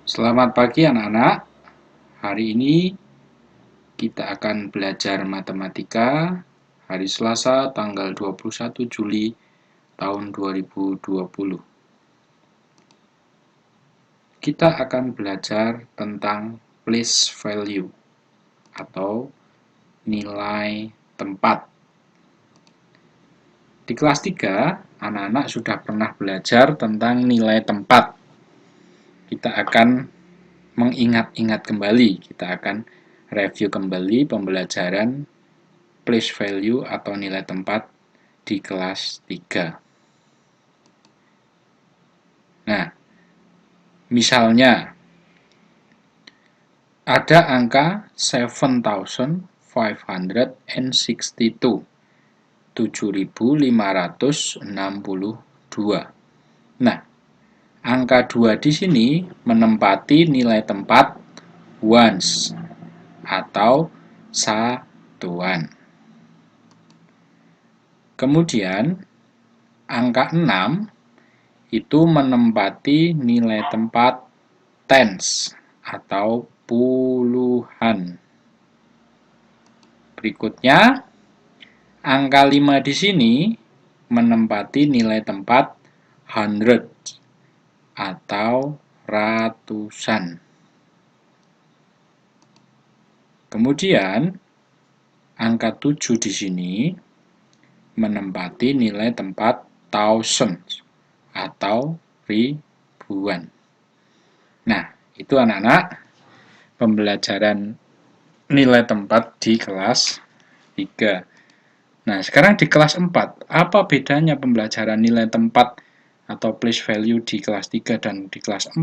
Selamat pagi anak-anak. Hari ini kita akan belajar matematika hari Selasa tanggal 21 Juli tahun 2020. Kita akan belajar tentang place value atau nilai tempat. Di kelas 3, anak-anak sudah pernah belajar tentang nilai tempat. Kita akan mengingat-ingat kembali, kita akan review kembali pembelajaran place value atau nilai tempat di kelas 3. Nah, misalnya ada angka 7,562, 7.562. Nah, angka 2 di sini menempati nilai tempat ones atau satuan. Kemudian, angka 6 itu menempati nilai tempat tens atau puluhan. Berikutnya, angka 5 di sini menempati nilai tempat hundred atau ratusan. Kemudian, angka 7 di sini menempati nilai tempat thousands atau ribuan. Nah, itu anak-anak pembelajaran nilai tempat di kelas 3. Nah, sekarang di kelas 4, apa bedanya pembelajaran nilai tempat atau place value di kelas 3 dan di kelas 4?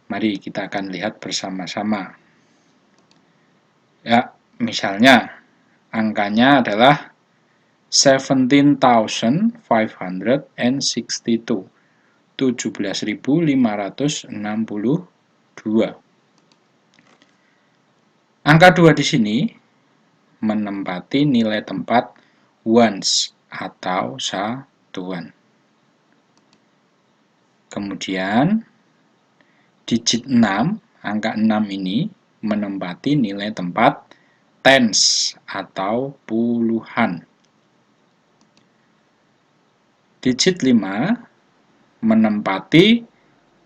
Mari kita akan lihat bersama-sama. Ya, misalnya angkanya adalah 17,562, 17.562. Angka 2 di sini menempati nilai tempat ones atau satuan. Kemudian digit 6, angka 6 ini menempati nilai tempat tens atau puluhan. Digit 5 menempati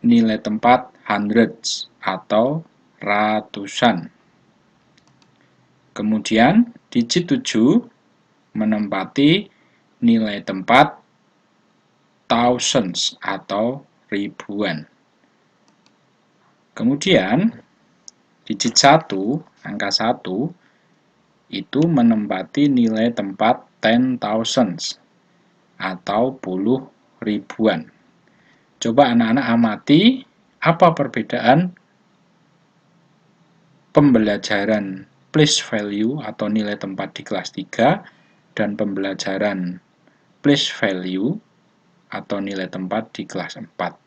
nilai tempat hundreds atau ratusan. Kemudian digit 7 menempati nilai tempat thousands atau ribuan. Kemudian digit 1, angka 1 itu menempati nilai tempat 10,000s atau puluh ribuan. Coba anak-anak amati apa perbedaan pembelajaran place value atau nilai tempat di kelas 3 dan pembelajaran place value atau nilai tempat di kelas 4.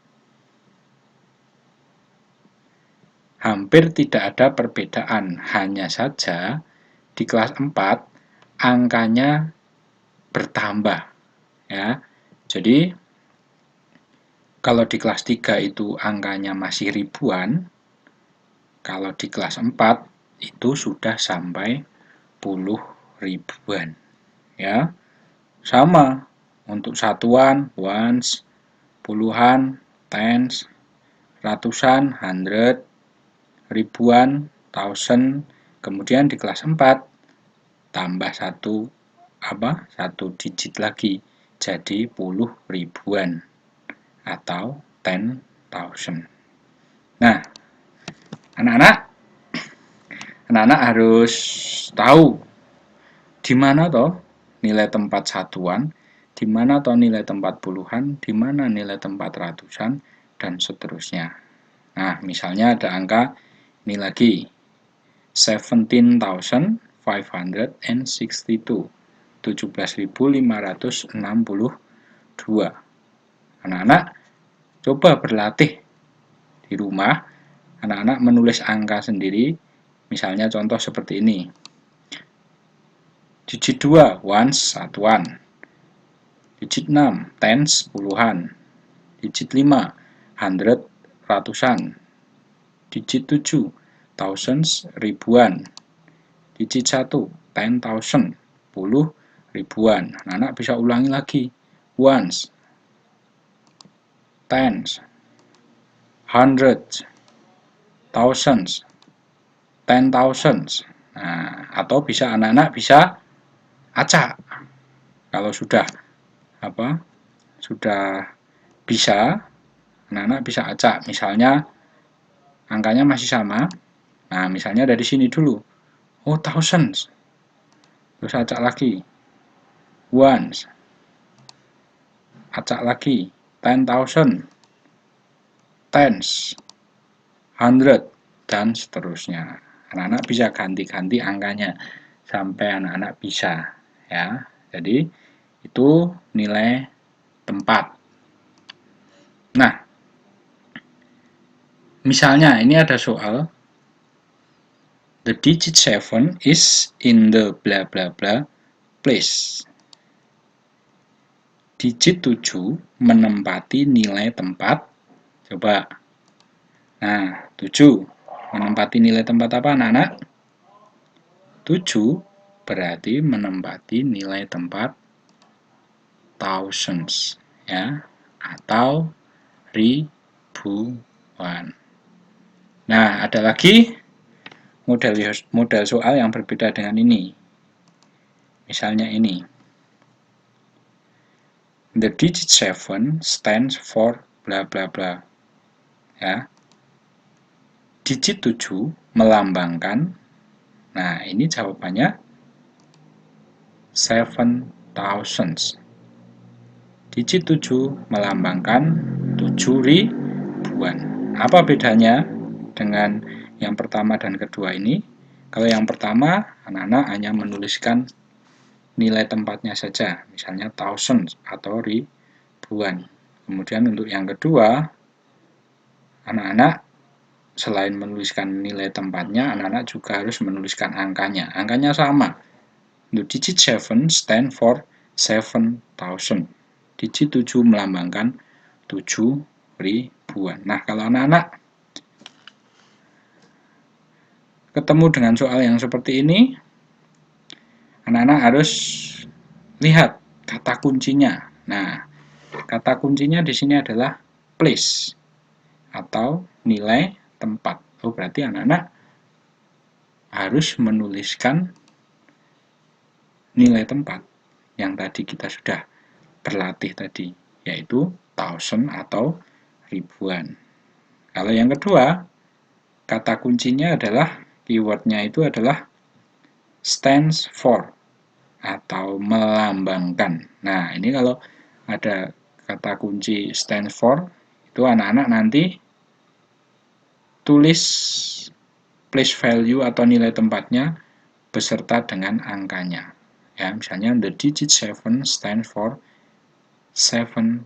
Hampir tidak ada perbedaan, hanya saja di kelas 4 angkanya bertambah ya. Jadi kalau di kelas 3 itu angkanya masih ribuan, kalau di kelas 4 itu sudah sampai puluh ribuan ya. Sama untuk satuan ones, puluhan tens, ratusan hundred, ribuan thousand. Kemudian di kelas 4 tambah satu digit lagi jadi puluh ribuan atau 10,000. Nah, anak-anak harus tahu di mana toh nilai tempat satuan, di mana toh nilai tempat puluhan, di mana nilai tempat ratusan, dan seterusnya. Nah, misalnya ada angka ini lagi 17,562, 17.562. Anak-anak coba berlatih di rumah, anak-anak menulis angka sendiri. Misalnya contoh seperti ini. Digit 2 ones satuan. Digit 6 tens puluhan. Digit 5 hundred ratusan. Digit 7, thousands, ribuan. Digit 1, 10,000, 10 ribuan. Anak bisa ulangi lagi. Ones, tens, hundreds, thousands, 10,000s. Nah, atau bisa anak-anak bisa acak. Kalau sudah bisa, anak-anak bisa acak. Misalnya angkanya masih sama. Nah, misalnya dari sini dulu. Oh, thousands. Terus acak lagi. Ones. Acak lagi. 10,000. Tens. 100. Dan seterusnya. Anak-anak bisa ganti-ganti angkanya. Sampai anak-anak bisa. Ya. Jadi, itu nilai tempat. Nah, misalnya ini ada soal. The digit 7 is in the bla bla bla place. Digit 7 menempati nilai tempat. Coba. Nah, 7 menempati nilai tempat apa, anak-anak? 7 berarti menempati nilai tempat thousands, ya, atau ribuan. Nah, ada lagi model soal yang berbeda dengan ini. Misalnya ini. The digit 7 stands for bla bla bla. Ya. Digit 7 melambangkan. Nah, ini jawabannya 7,000. Digit 7 melambangkan 7 ribuan. Apa bedanya dengan yang pertama dan kedua ini? Kalau yang pertama, anak-anak hanya menuliskan nilai tempatnya saja, misalnya thousands atau ribuan. Kemudian untuk yang kedua, anak-anak selain menuliskan nilai tempatnya, anak-anak juga harus menuliskan angkanya. Angkanya sama. The digit 7 stand for 7,000. Digit 7 melambangkan 7 ribuan. Nah, kalau anak-anak ketemu dengan soal yang seperti ini, anak-anak harus lihat kata kuncinya. Nah, kata kuncinya di sini adalah place atau nilai tempat. Oh, berarti anak-anak harus menuliskan nilai tempat yang tadi kita sudah berlatih tadi, yaitu thousand atau ribuan. Kalau yang kedua, kata kuncinya adalah, keywordnya itu adalah stands for atau melambangkan. Nah, ini kalau ada kata kunci stands for, itu anak-anak nanti tulis place value atau nilai tempatnya beserta dengan angkanya. Ya, misalnya the digit 7 stands for 7,000.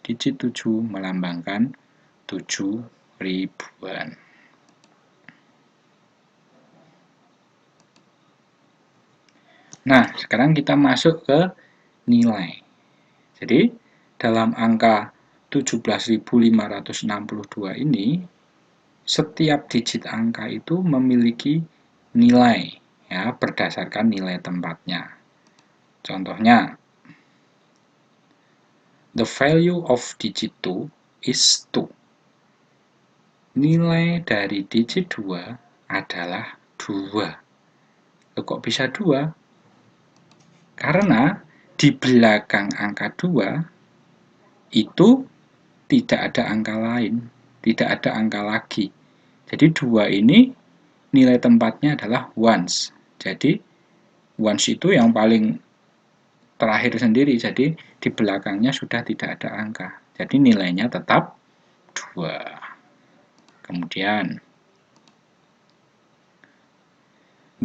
Digit 7 melambangkan 7 ribuan. Nah, sekarang kita masuk ke nilai. Jadi, dalam angka 17.562 ini, setiap digit angka itu memiliki nilai, ya, berdasarkan nilai tempatnya. Contohnya, the value of digit 2 is 2. Nilai dari digit 2 adalah 2. Kok bisa 2? Karena di belakang angka 2 itu tidak ada angka lain, tidak ada angka lagi. Jadi 2 ini nilai tempatnya adalah ones. Jadi ones itu yang paling terakhir sendiri, jadi di belakangnya sudah tidak ada angka. Jadi nilainya tetap 2. Kemudian,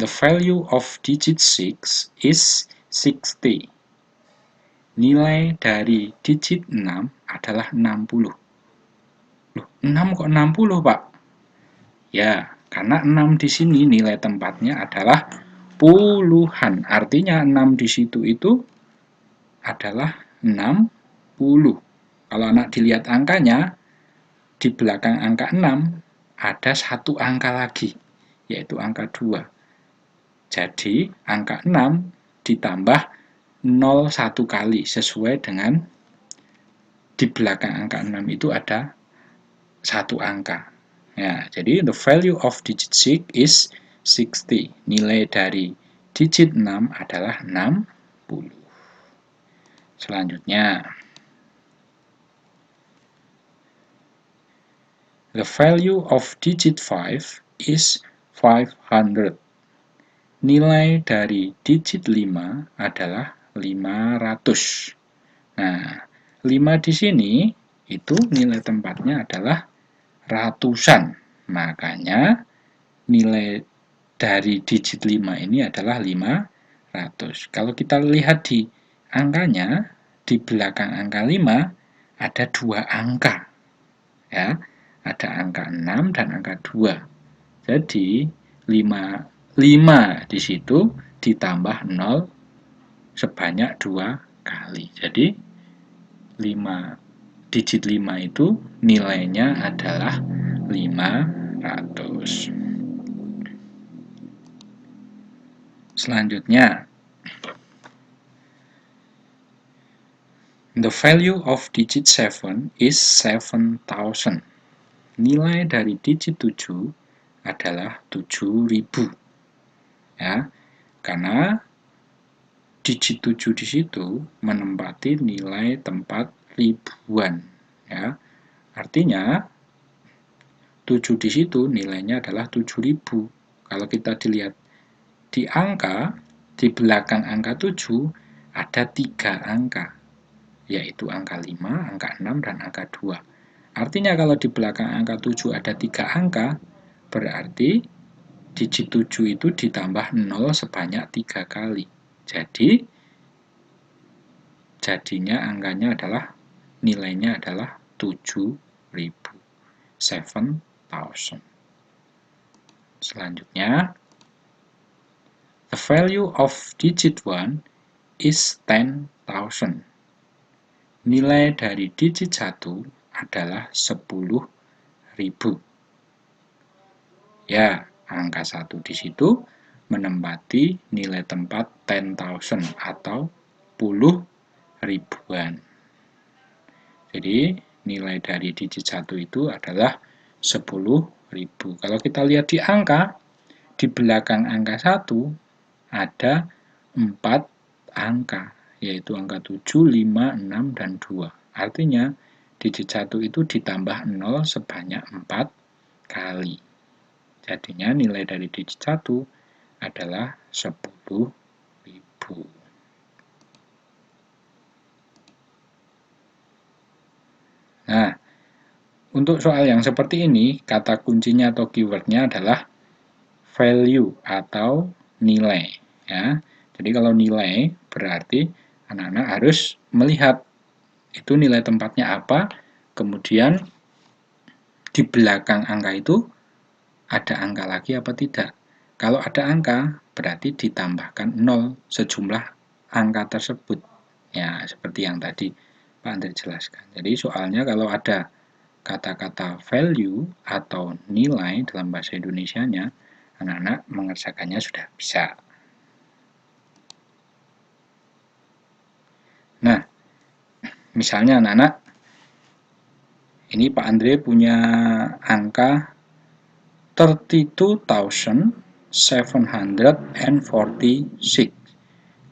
the value of digit 6 is 60. Nilai dari digit 6 adalah 60. Loh, 6 kok 60, Pak? Ya, karena 6 di sini nilai tempatnya adalah puluhan. Artinya 6 di situ itu adalah 60. Kalau anak dilihat angkanya, di belakang angka 6 ada satu angka lagi, yaitu angka 2. Jadi, angka 6 ditambah 0 satu kali, sesuai dengan di belakang angka 6 itu ada satu angka. Ya, jadi the value of digit 6 is 60. Nilai dari digit 6 adalah 60. Selanjutnya, the value of digit 5 is 500. Nilai dari digit 5 adalah 500. Nah, 5 di sini itu nilai tempatnya adalah ratusan. Makanya nilai dari digit 5 ini adalah 500. Kalau kita lihat di angkanya, di belakang angka 5 ada dua angka. Ya, ada angka 6 dan angka 2. Jadi 5 di situ ditambah 0 sebanyak 2 kali. Jadi 5 digit 5 itu nilainya adalah 500. Selanjutnya, the value of digit 7 is 7,000. Nilai dari digit 7 adalah 7.000. Ya, karena digit 7 di situ menempati nilai tempat ribuan. Ya, artinya 7 di situ nilainya adalah 7.000. Kalau kita dilihat di angka, di belakang angka 7 ada 3 angka, yaitu angka 5, angka 6, dan angka 2. Artinya kalau di belakang angka 7 ada 3 angka, berarti digit 7 itu ditambah 0 sebanyak 3 kali. Jadi, jadinya angkanya adalah, nilainya adalah 7.000. 7,000. Selanjutnya, the value of digit 1 is 10,000. Nilai dari digit 1 adalah 10.000. Ya, angka 1 di situ menempati nilai tempat 10,000 atau 10 ribuan. Jadi, nilai dari digit 1 itu adalah 10.000. Kalau kita lihat di angka, di belakang angka 1 ada 4 angka, yaitu angka 7, 5, 6, dan 2. Artinya, digit 1 itu ditambah 0 sebanyak 4 kali. Jadinya nilai dari digit 1 adalah 10.000. Nah, untuk soal yang seperti ini, kata kuncinya atau keywordnya adalah value atau nilai. Ya. Jadi kalau nilai berarti anak-anak harus melihat itu nilai tempatnya apa, kemudian di belakang angka itu ada angka lagi apa tidak. Kalau ada angka, berarti ditambahkan 0 sejumlah angka tersebut. Ya, seperti yang tadi Pak Andre jelaskan. Jadi soalnya kalau ada kata-kata value atau nilai dalam bahasa Indonesianya, anak-anak mengerjakannya sudah bisa. Nah, misalnya anak-anak, ini Pak Andre punya angka 32.746,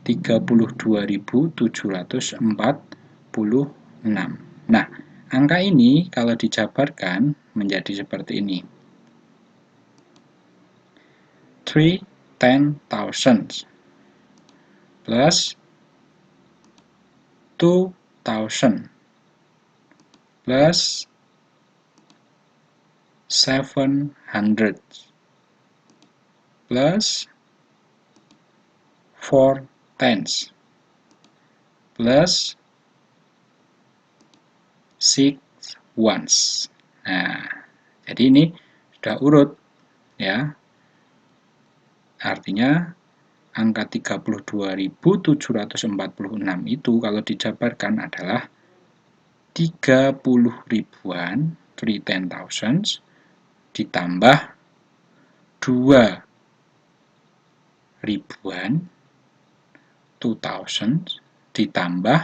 32.746. Nah, angka ini kalau dijabarkan menjadi seperti ini. 3/10,000 plus 2,000 plus 700 plus 4/10 plus 6 ones. Nah, jadi ini sudah urut ya. Artinya angka 32.746 itu kalau dijabarkan adalah 30 ribuan, 3/10,000, ditambah 2 ribuan 2000 ditambah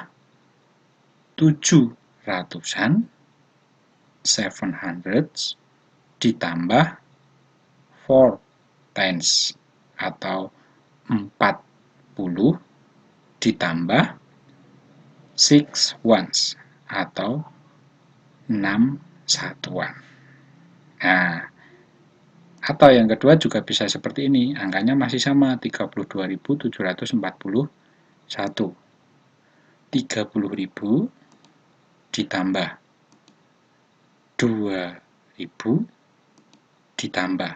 700-an 700 ditambah 4 tens atau 40 ditambah 6 ones atau 6 satuan. Nah, atau yang kedua juga bisa seperti ini, angkanya masih sama, 32.741. 30.000 ditambah 2.000 ditambah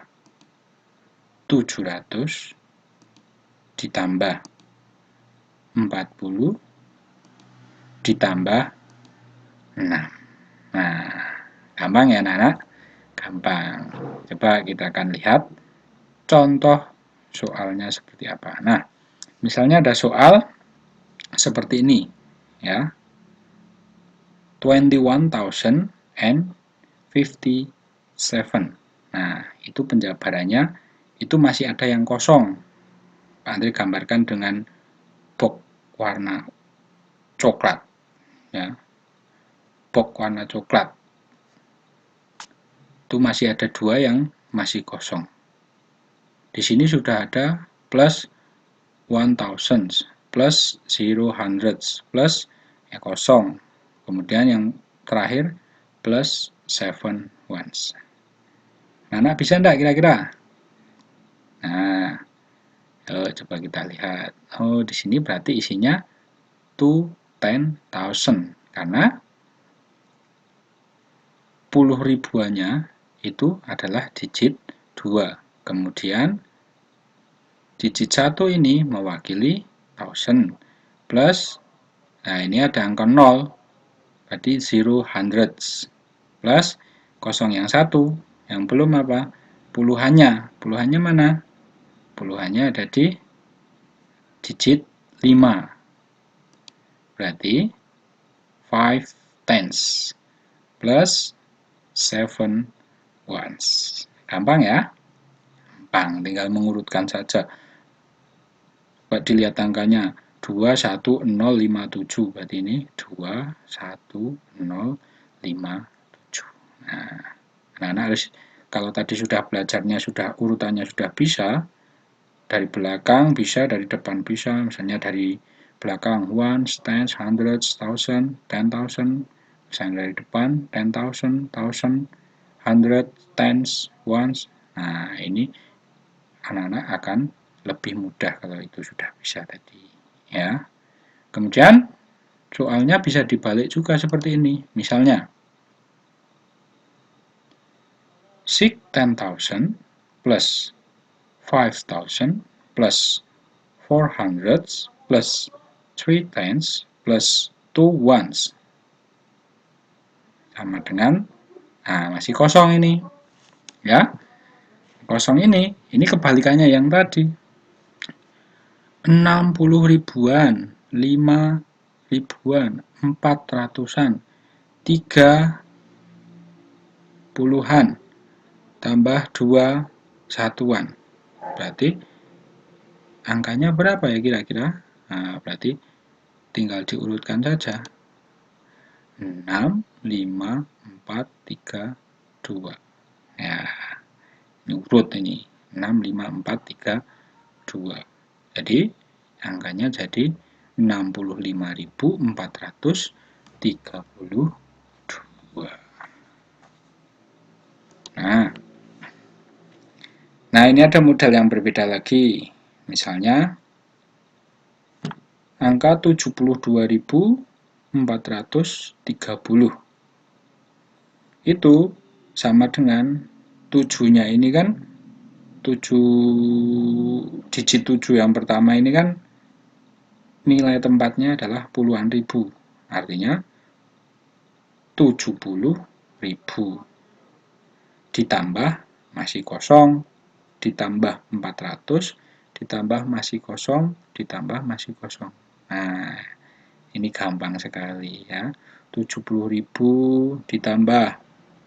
700 ditambah 40 ditambah 6. Nah, gampang ya anak-anak? Gampang. Coba kita akan lihat contoh soalnya seperti apa. Nah, misalnya ada soal seperti ini, ya. 21,057. Nah, itu penjabarannya itu masih ada yang kosong. Pak Andri gambarkan dengan box warna coklat, ya. Box warna coklat. Itu masih ada 2 yang masih kosong. Di sini sudah ada plus 1000, plus 000, plus ya kosong. Kemudian yang terakhir plus 7 ones. Nah, bisa enggak kira-kira? Nah, coba kita lihat. Oh, di sini berarti isinya 10,000 karena 10 ribuannya itu adalah digit 2. Kemudian digit 1 ini mewakili 1000 plus, nah ini ada angka 0, berarti 0 plus kosong yang 1, yang belum apa? Puluhannya. Puluhannya mana? Puluhannya ada di digit 5. Berarti 5 tens plus 7 ones. Gampang ya? Gampang, tinggal mengurutkan saja. Coba dilihat angkanya 21057, berarti ini 21057. Nah, anak-anak harus, kalau tadi sudah belajarnya, sudah urutannya sudah bisa, dari belakang bisa, dari depan bisa, misalnya dari belakang ones, tens, hundreds, thousand, 10,000, misalnya dari depan 10,000, thousand, hundred, tens, ones. Nah, ini anak-anak akan lebih mudah kalau itu sudah bisa tadi, ya. Kemudian soalnya bisa dibalik juga seperti ini. Misalnya 10,000 plus 5,000 plus 400 plus 3 tens plus 2 ones sama dengan, nah masih kosong ini, ya. Kosong ini kebalikannya yang tadi. 60 ribuan, 5 ribuan, 400-an, 3 puluhan, tambah 2 satuan. Berarti angkanya berapa ya kira-kira? Nah, berarti tinggal diurutkan saja. 6, 5, 4, 3, 2. Ya, ini urut ini. 6, 5, 4, 3, 2. Jadi angkanya jadi 65.432. Nah, ini ada model yang berbeda lagi. Misalnya angka 72.430. Itu sama dengan 7-nya ini kan, 7 digit 7 yang pertama ini kan nilai tempatnya adalah puluhan ribu. Artinya 70.000 ditambah masih kosong, ditambah 400, ditambah masih kosong, ditambah masih kosong. Nah, ini gampang sekali ya. 70.000 ditambah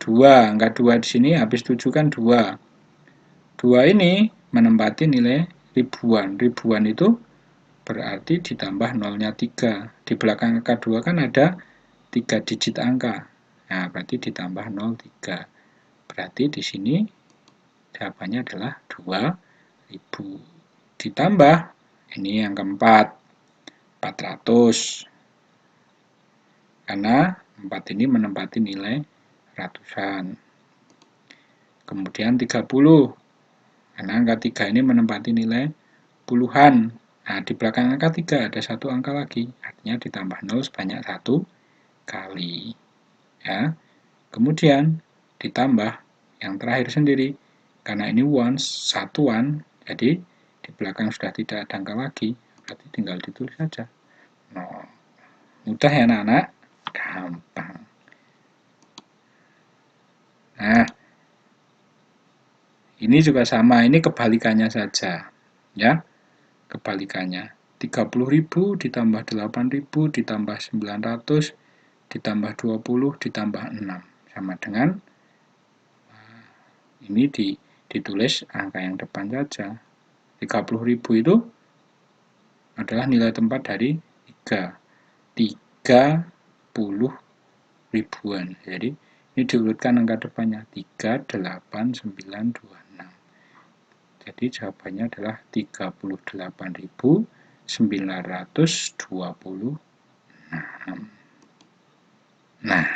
2, angka 2 di sini habis 7 kan 2. 2 ini menempati nilai ribuan. Ribuan itu berarti ditambah nolnya 3. Di belakang angka 2 kan ada 3 digit angka. Nah, berarti ditambah 0, 3. Berarti di sini jawabannya adalah 2000. Ditambah, ini yang keempat, 400. Karena 4 ini menempati nilai ratusan. Kemudian 30. Karena angka 3 ini menempati nilai puluhan. Nah, di belakang angka 3 ada satu angka lagi. Artinya ditambah 0 sebanyak 1 kali. Ya. Kemudian ditambah yang terakhir sendiri. Karena ini ones, satuan, jadi di belakang sudah tidak ada angka lagi. Berarti tinggal ditulis saja. Nah, mudah ya anak-anak? Gampang. Nah, ini juga sama, ini kebalikannya saja. Ya, kebalikannya. 30.000 ditambah 8.000 ditambah 900 ditambah 20 ditambah 6. Sama dengan ini ditulis angka yang depan saja. 30.000 itu adalah nilai tempat dari 3. 30 ribuan. Jadi ini diurutkan angka depannya 3, 8, 9, 2, 6. Jadi jawabannya adalah 38.926. Nah,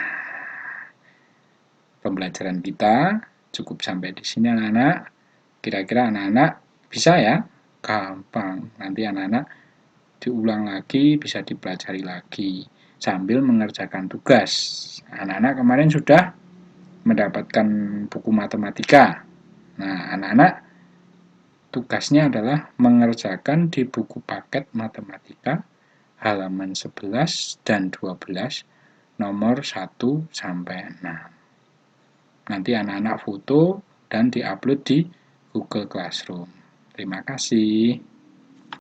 pembelajaran kita cukup sampai di sini anak-anak. Kira-kira anak-anak bisa ya? Gampang. Nanti anak-anak diulang lagi, bisa dipelajari lagi sambil mengerjakan tugas. Anak-anak kemarin sudah mendapatkan buku matematika. Nah, anak-anak tugasnya adalah mengerjakan di buku paket matematika halaman 11 dan 12 nomor 1 sampai 6. Nanti anak-anak foto dan diupload di Google Classroom. Terima kasih.